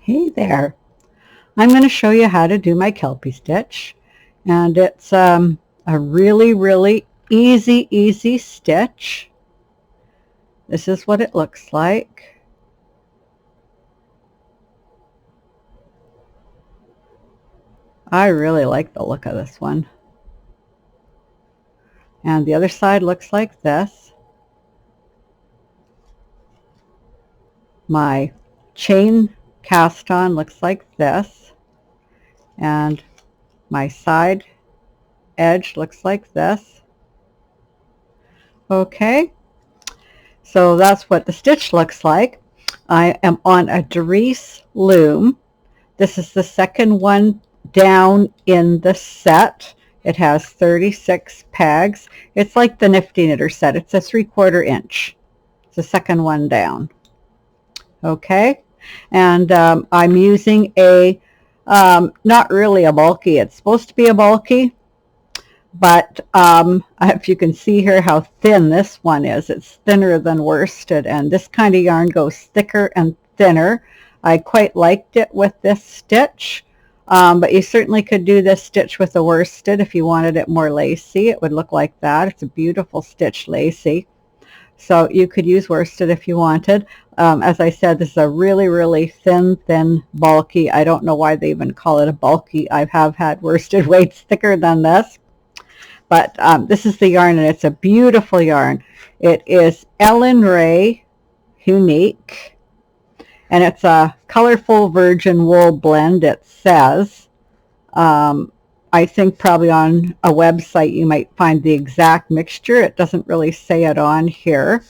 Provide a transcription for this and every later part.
Hey there, I'm going to show you how to do my Kelpie stitch, and it's a really easy stitch. This is what it looks like. I really like the look of this one. And the other side looks like this. My chain cast on looks like this, and my side edge looks like this. Okay, so that's what the stitch looks like. I am on a Dries loom. This is the second one down in the set. It has 36 pegs. It's like the Nifty Knitter set. It's a 3/4 inch. It's the second one down. Okay, and I'm using a not really a bulky. It's supposed to be a bulky, but if you can see here how thin this one is, it's thinner than worsted, and this kind of yarn goes thicker and thinner. I quite liked it with this stitch, but you certainly could do this stitch with a worsted if you wanted it more lacy. It would look like that. It's a beautiful stitch lacy. So you could use worsted if you wanted. As I said, this is a really thin, bulky. I don't know why they even call it a bulky. I have had worsted weights thicker than this. But this is the yarn, and it's a beautiful yarn. It is Ellen Ray Unique, and it's a colorful virgin wool blend, it says. I think probably on a website you might find the exact mixture. It doesn't really say it on here.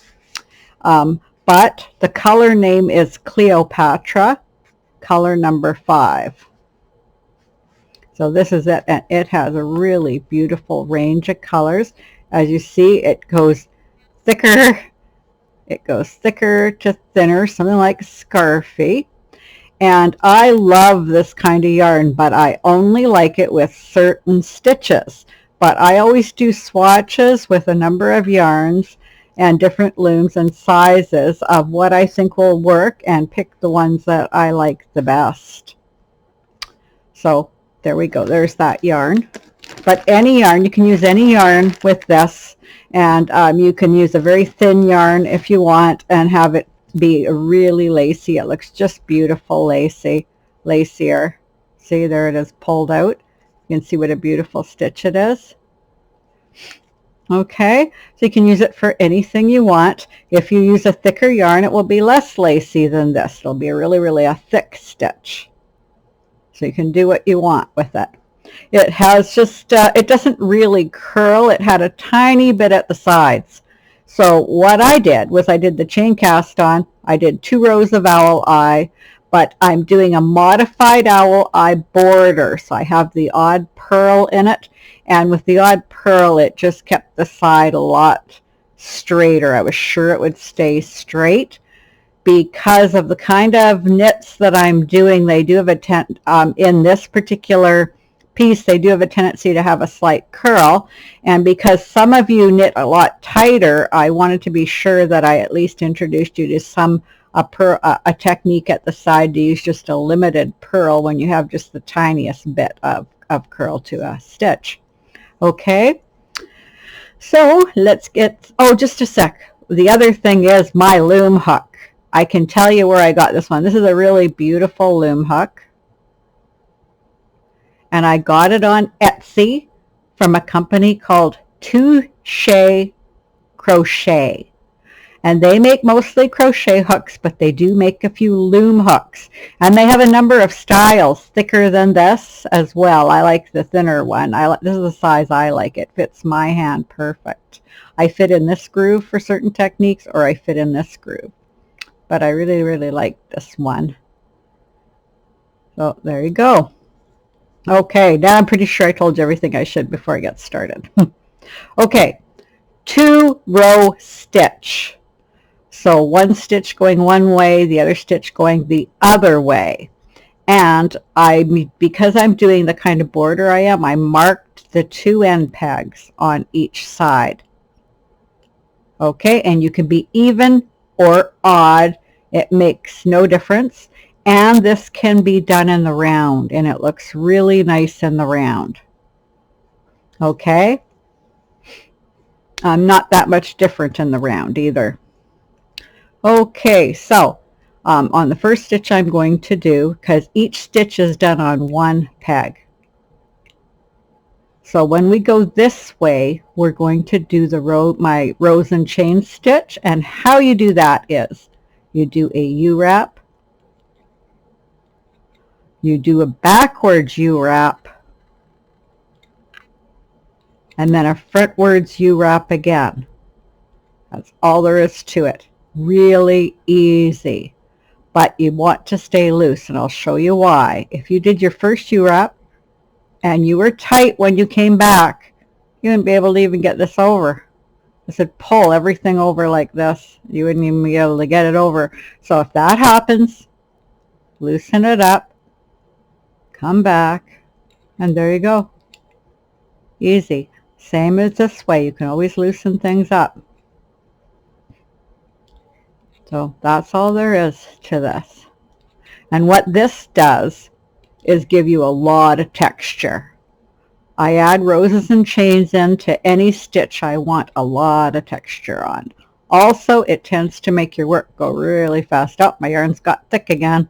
But the color name is Cleopatra, color number 5. So this is it, and it has a really beautiful range of colors. As you see, it goes thicker. It goes thicker to thinner, something like scarfy. And I love this kind of yarn, but I only like it with certain stitches. But I always do swatches with a number of yarns and different looms and sizes of what I think will work, and pick the ones that I like the best. So there we go. There's that yarn. But any yarn, you can use any yarn with this, and you can use a very thin yarn if you want and have it be really lacy. It looks just beautiful lacier. See, there it is pulled out. You can see what a beautiful stitch it is. Okay, so you can use it for anything you want. If you use a thicker yarn, it will be less lacy than this. It'll be really a thick stitch. So you can do what you want with it. It has just, it doesn't really curl. It had a tiny bit at the sides. So what I did was I did the chain cast on. I did 2 rows of owl eye, but I'm doing a modified owl eye border. So I have the odd purl in it, and with the odd purl, it just kept the side a lot straighter. I was sure it would stay straight. Because of the kind of knits that I'm doing, they do have in this particular piece, they do have a tendency to have a slight curl, and because some of you knit a lot tighter, I wanted to be sure that I at least introduced you to a technique at the side to use just a limited purl when you have just the tiniest bit of curl to a stitch. Okay, so let's get, oh, just a sec. The other thing is my loom hook. I can tell you where I got this one. This is a really beautiful loom hook, and I got it on Etsy from a company called Touche Crochet, and they make mostly crochet hooks, but they do make a few loom hooks, and they have a number of styles thicker than this as well. I like the thinner one. This is the size I like. It fits my hand perfect. I fit in this groove for certain techniques, or I fit in this groove, but I really like this one. So there you go. Okay, now I'm pretty sure I told you everything I should before I get started. Okay, 2-row stitch. So one stitch going one way, the other stitch going the other way. And because I'm doing the kind of border I marked the 2 end pegs on each side. Okay, and you can be even or odd. It makes no difference. And this can be done in the round, and it looks really nice in the round. Okay? Not that much different in the round either. Okay, so on the first stitch I'm going to do, because each stitch is done on one peg. So when we go this way, we're going to do the my rows and chain stitch, and how you do that is you do a U-wrap, you do a backwards U-wrap, and then a frontwards U-wrap again. That's all there is to it. Really easy, but you want to stay loose, and I'll show you why. If you did your first U-wrap and you were tight when you came back, you wouldn't be able to even get this over. I said pull everything over like this. You wouldn't even be able to get it over. So if that happens, loosen it up, come back, and there you go. Easy. Same as this way. You can always loosen things up. So that's all there is to this. And what this does is give you a lot of texture. I add roses and chains into any stitch I want a lot of texture on. Also, it tends to make your work go really fast. Oh, my yarn's got thick again.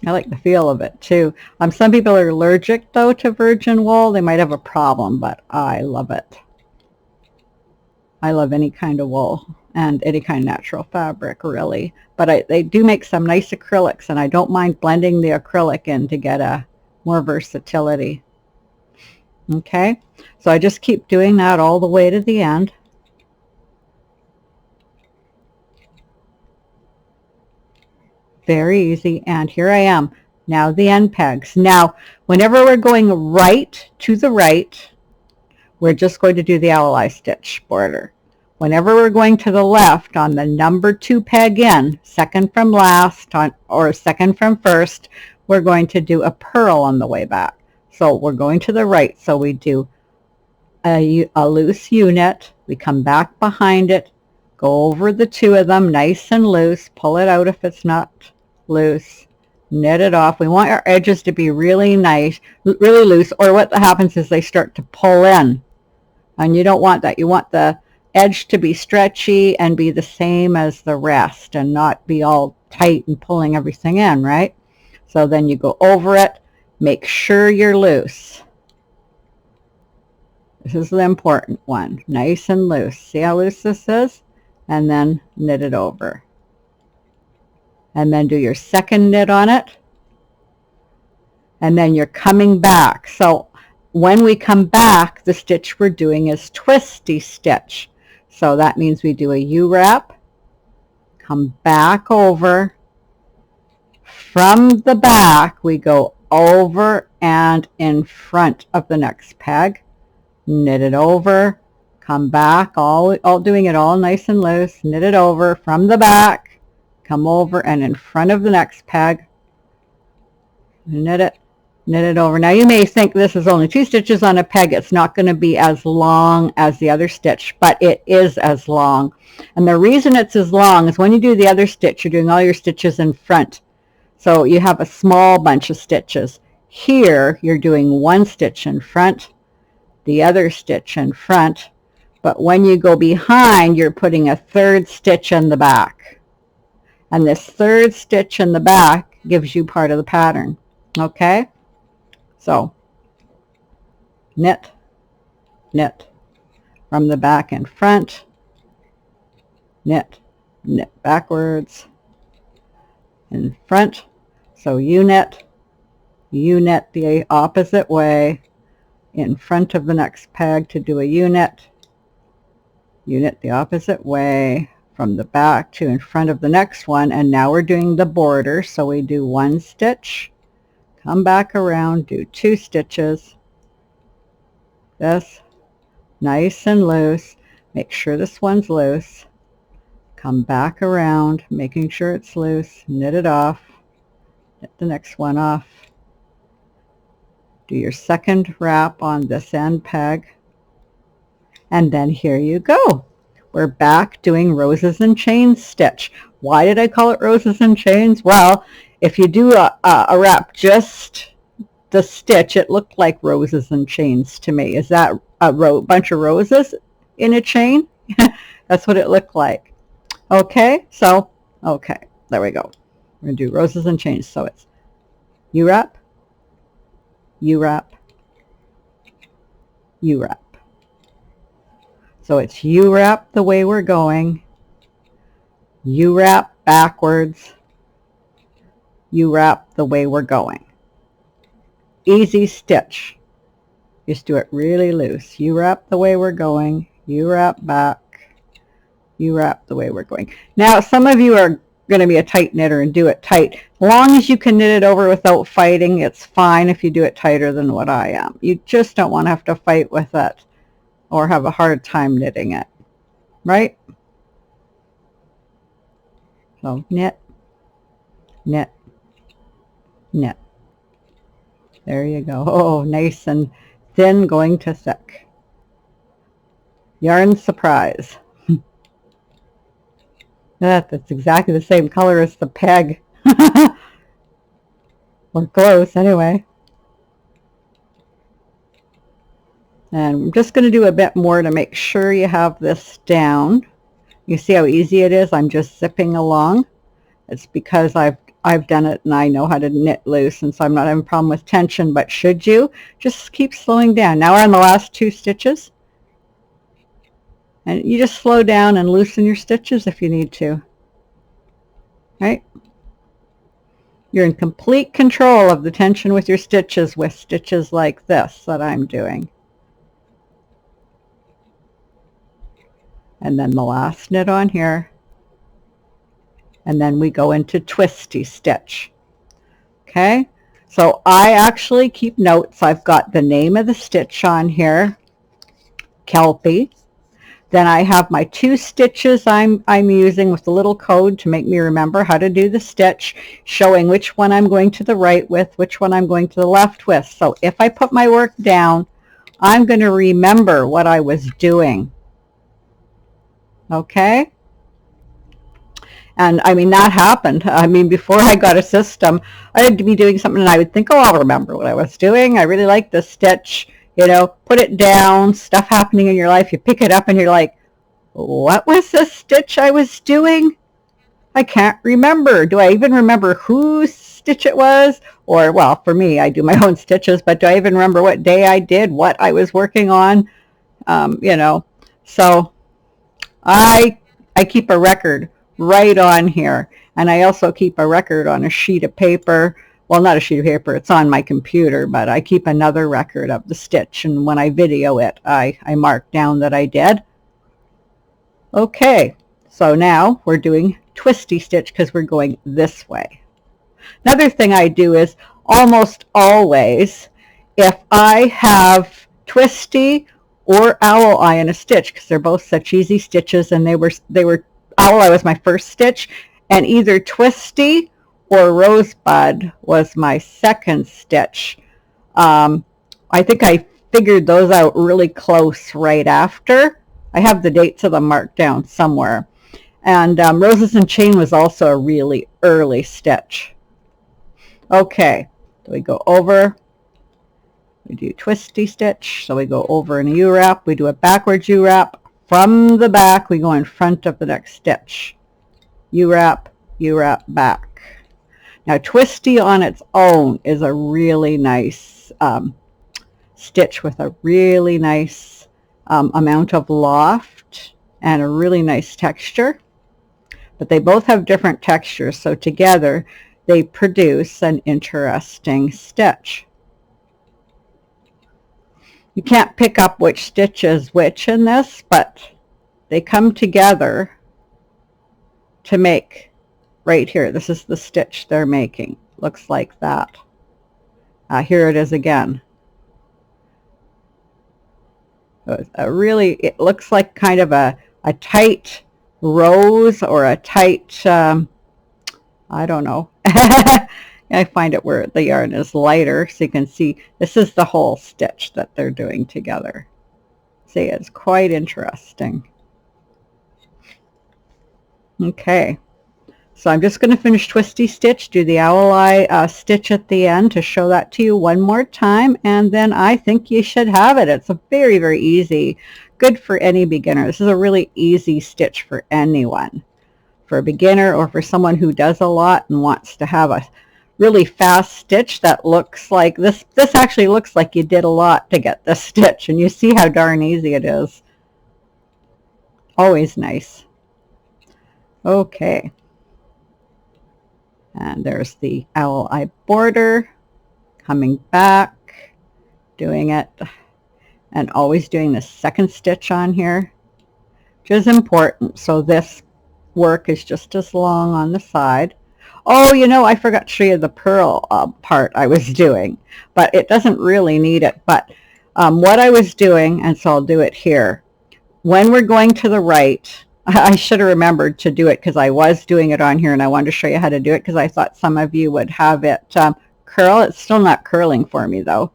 I like the feel of it too. Some people are allergic though to virgin wool. They might have a problem, but I love it. I love any kind of wool and any kind of natural fabric really. But they do make some nice acrylics, and I don't mind blending the acrylic in to get a more versatility. Okay, so I just keep doing that all the way to the end. Very easy, and here I am. Now the end pegs. Now, whenever we're going right to the right, we're just going to do the owl eye stitch border. Whenever we're going to the left on the number 2 peg in, second from last or second from first, we're going to do a purl on the way back. So we're going to the right, so we do a loose U-knit, we come back behind it, go over the 2 of them nice and loose, pull it out if it's not loose, knit it off. We want our edges to be really nice, really loose, or what happens is they start to pull in, and you don't want that. You want the edge to be stretchy and be the same as the rest and not be all tight and pulling everything in, right? So then you go over it, make sure you're loose. This is the important one, nice and loose. See how loose this is? And then knit it over. And then do your second knit on it. And then you're coming back. So when we come back, the stitch we're doing is twisty stitch. So that means we do a U-wrap, come back over. From the back, we go over and in front of the next peg, knit it over, come back, all doing it all nice and loose, knit it over from the back, come over and in front of the next peg, knit it over. Now you may think this is only 2 stitches on a peg. It's not going to be as long as the other stitch, but it is as long. And the reason it's as long is when you do the other stitch, you're doing all your stitches in front. So you have a small bunch of stitches. Here you're doing 1 stitch in front, the other stitch in front, but when you go behind, you're putting a 3rd stitch in the back. And this 3rd stitch in the back gives you part of the pattern. Okay? So knit, knit from the back and front, knit, knit backwards, in front. So U-knit the opposite way in front of the next peg to do a U-knit, U-knit the opposite way from the back to in front of the next one, and now we're doing the border. So we do 1 stitch, come back around, do 2 stitches, this, nice and loose, make sure this one's loose, come back around, making sure it's loose, knit it off, knit the next one off, do your second wrap on this end peg, and then here you go. we're back doing roses and chains stitch. Why did I call it roses and chains? Well, if you do a wrap just the stitch, it looked like roses and chains to me. Is that a bunch of roses in a chain? That's what it looked like. Okay, so, okay, there we go. We're going to do roses and chains. So it's U-wrap, U-wrap, U-wrap. So it's U-wrap the way we're going, U-wrap backwards, U-wrap the way we're going. Easy stitch. Just do it really loose. U-wrap the way we're going, U-wrap back, U-wrap the way we're going. Now, some of you are going to be a tight knitter and do it tight. As long as you can knit it over without fighting, it's fine if you do it tighter than what I am. You just don't want to have to fight with it or have a hard time knitting it, right? So knit, knit, knit. There you go. Oh, nice and thin going to thick. Yarn surprise. That's exactly the same color as the peg. Or close anyway. And I'm just going to do a bit more to make sure you have this down. You see how easy it is? I'm just zipping along. It's because I've done it and I know how to knit loose, and so I'm not having a problem with tension. But should you, just keep slowing down. Now we're on the last 2 stitches. And you just slow down and loosen your stitches if you need to. Right? You're in complete control of the tension with your stitches with stitches like this that I'm doing. And then the last knit on here. And then we go into Twisty stitch. Okay? So I actually keep notes. I've got the name of the stitch on here, Kelpie. Then I have my 2 stitches I'm using with the little code to make me remember how to do the stitch, showing which one I'm going to the right with, which one I'm going to the left with. So if I put my work down, I'm going to remember what I was doing. Okay? And I mean, that happened. I mean, before I got a system, I had to be doing something and I would think, oh, I'll remember what I was doing. I really like this stitch. You know, put it down, stuff happening in your life, you pick it up and you're like, what was this stitch I was doing? I can't remember. Do I even remember whose stitch it was? Or, well, for me, I do my own stitches, but do I even remember what day I did, what I was working on? You know, so I keep a record right on here. And I also keep a record on a sheet of paper. Well, not a sheet of paper, it's on my computer, but I keep another record of the stitch, and when I video it, I mark down that I did. Okay, so now we're doing Twisty stitch because we're going this way. Another thing I do is almost always, if I have Twisty or owl eye in a stitch, because they're both such easy stitches, and they were owl eye was my first stitch, and either Twisty or rosebud was my second stitch. I think I figured those out really close right after. I have the dates of them marked down somewhere. And roses and chain was also a really early stitch. Okay, so we go over, we do Twisty stitch, so we go over in a U-wrap, we do a backwards U-wrap. From the back, we go in front of the next stitch. U-wrap, U-wrap, back. Now, Twisty on its own is a really nice stitch with a really nice amount of loft and a really nice texture. But they both have different textures, so together they produce an interesting stitch. You can't pick up which stitch is which in this, but they come together to make right here. This is the stitch they're making. Looks like that. Here it is again. It looks like kind of a tight rose or a tight, I don't know. I find it where the yarn is lighter, so you can see this is the whole stitch that they're doing together. See, it's quite interesting. Okay, so I'm just going to finish Twisty Stitch, do the owl eye stitch at the end to show that to you one more time, and then I think you should have it. It's a very, very easy, good for any beginner. This is a really easy stitch for anyone, for a beginner or for someone who does a lot and wants to have a really fast stitch that looks like this. This actually looks like you did a lot to get this stitch, and you see how darn easy it is. Always nice. Okay. And there's the owl eye border, coming back, doing it, and always doing the second stitch on here, which is important. So this work is just as long on the side. Oh, you know, I forgot to show you the purl part I was doing, but it doesn't really need it. But what I was doing, and so I'll do it here, when we're going to the right, I should have remembered to do it because I was doing it on here and I wanted to show you how to do it because I thought some of you would have it curl. It's still not curling for me though.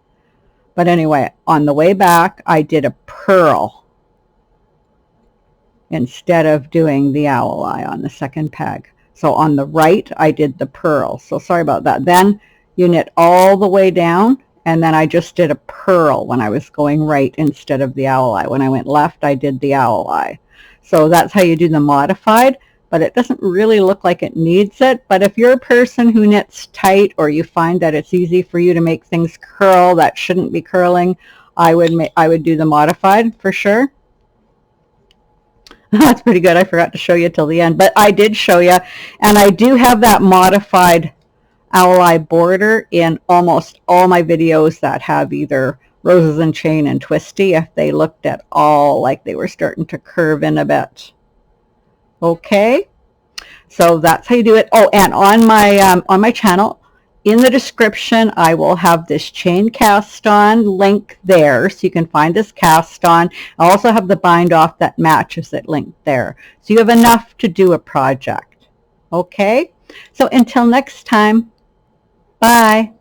But anyway, on the way back, I did a purl instead of doing the owl eye on the second peg. So on the right, I did the purl. So sorry about that. Then you knit all the way down, and then I just did a purl when I was going right instead of the owl eye. When I went left, I did the owl eye. So that's how you do the modified, but it doesn't really look like it needs it. But if you're a person who knits tight, or you find that it's easy for you to make things curl that shouldn't be curling, I would do the modified for sure. That's pretty good. I forgot to show you till the end, but I did show you, and I do have that modified owl eye border in almost all my videos that have either Roses and Chain and Twisty, if they looked at all like they were starting to curve in a bit. Okay, so that's how you do it. Oh, and on my channel, in the description, I will have this chain cast on link there, so you can find this cast on. I also have the bind off that matches it linked there, so you have enough to do a project. Okay, so until next time, bye.